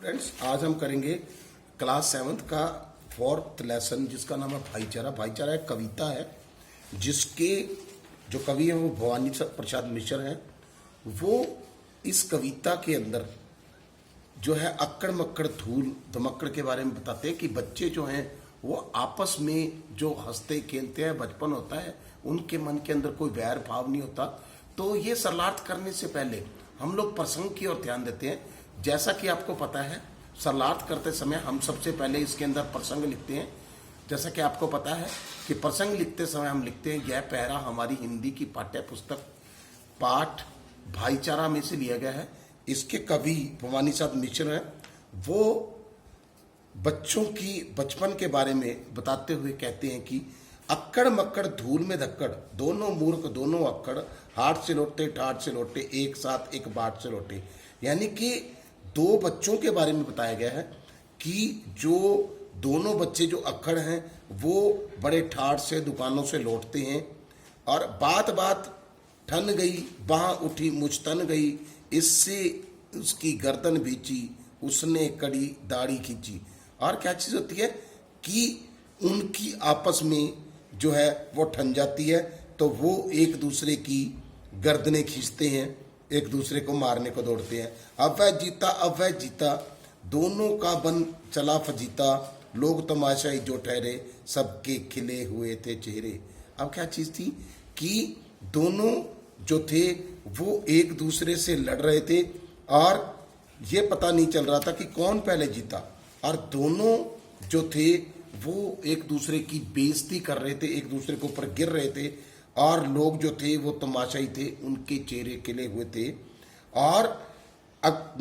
Friends, आज हम करेंगे क्लास 7th का 4th लेसन जिसका नाम है भाईचारा। भाईचारा एक कविता है जिसके जो कवि है वो भवानी प्रसाद मिश्र हैं। वो इस कविता के अंदर जो है अक्कड़ मक्कड़ धूल धमक्कड़ के बारे में बताते हैं कि बच्चे जो हैं वो आपस में जो हंसते खेलते हैं, बचपन होता है, उनके मन के अंदर कोई वैर भाव नहीं होता। तो ये सरलार्थ करने से पहले हम लोग प्रसंग की ओर ध्यान देते हैं। जैसा कि आपको पता है, सरलार्थ करते समय हम सबसे पहले इसके अंदर प्रसंग लिखते हैं। जैसा कि आपको पता है कि प्रसंग लिखते समय हम लिखते हैं, यह पैरा हमारी हिंदी की पाठ्य पुस्तक पाठ भाईचारा में से लिया गया है। इसके कवि भवानी साहब मिश्र हैं। वो बच्चों की बचपन के बारे में बताते हुए कहते हैं कि अक्कड़ मक्कड़ धूल में धक्कड़, दोनों मूर्ख दोनों अक्कड़, हाथ से लौटते ठाठ से लौटे, एक साथ एक बाट से लौटे। यानी कि दो बच्चों के बारे में बताया गया है कि जो दोनों बच्चे जो अक्कड़ हैं वो बड़े ठाठ से दुकानों से लौटते हैं और बात बात ठन गई, बाह उठी मुझतन गई, इससे उसकी गर्दन बीची, उसने कड़ी दाढ़ी खींची। और क्या चीज़ होती है कि उनकी आपस में जो है वो ठन जाती है, तो वो एक दूसरे की गर्दनें खींचते हैं, एक दूसरे को मारने को दौड़ते हैं। अब वह जीता, दोनों का बन चला फजीता, लोग तमाशाई जो ठहरे, सबके खिले हुए थे चेहरे। अब क्या चीज़ थी कि दोनों जो थे वो एक दूसरे से लड़ रहे थे और ये पता नहीं चल रहा था कि कौन पहले जीता, और दोनों जो थे वो एक दूसरे की बेइज्जती कर रहे थे, एक दूसरे के ऊपर गिर रहे थे, और लोग जो थे वो तमाशाई थे, उनके चेहरे खिले हुए थे। और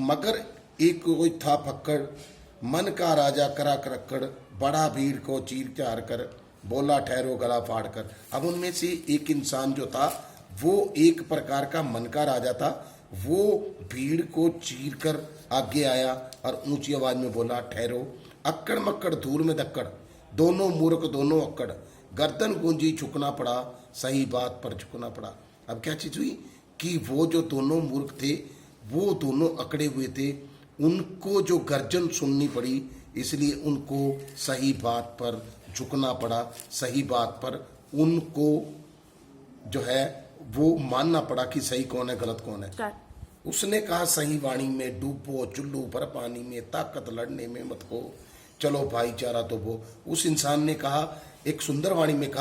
मगर एक कोई था फक्कड़, मन का राजा करा करक्कड़, बड़ा भीड़ को चीर चार कर, बोला ठहरो गला फाड़ कर। अब उनमें से एक इंसान जो था वो एक प्रकार का मन का राजा था। वो भीड़ को चीर कर आगे आया और ऊंची आवाज में बोला ठहरो। अक्कड़ मक्कड़ धूल में धक्कड़, दोनों मूर्ख दोनों अक्कड़, गर्दन गूंजी झुकना पड़ा, सही बात पर झुकना पड़ा। अब क्या चीज हुई कि वो जो दोनों मूर्ख थे वो दोनों अकड़े हुए थे, उनको जो गर्जन सुननी पड़ी, इसलिए उनको सही बात पर झुकना पड़ा, सही बात पर उनको जो है वो मानना पड़ा कि सही कौन है गलत कौन है। उसने कहा सही वाणी में डूबो चुल्लू पर पानी में, ताकत लड़ने में मत को, चलो भाईचारा तो वो। उस इंसान ने कहा, एक सुंदर वाणी में कहा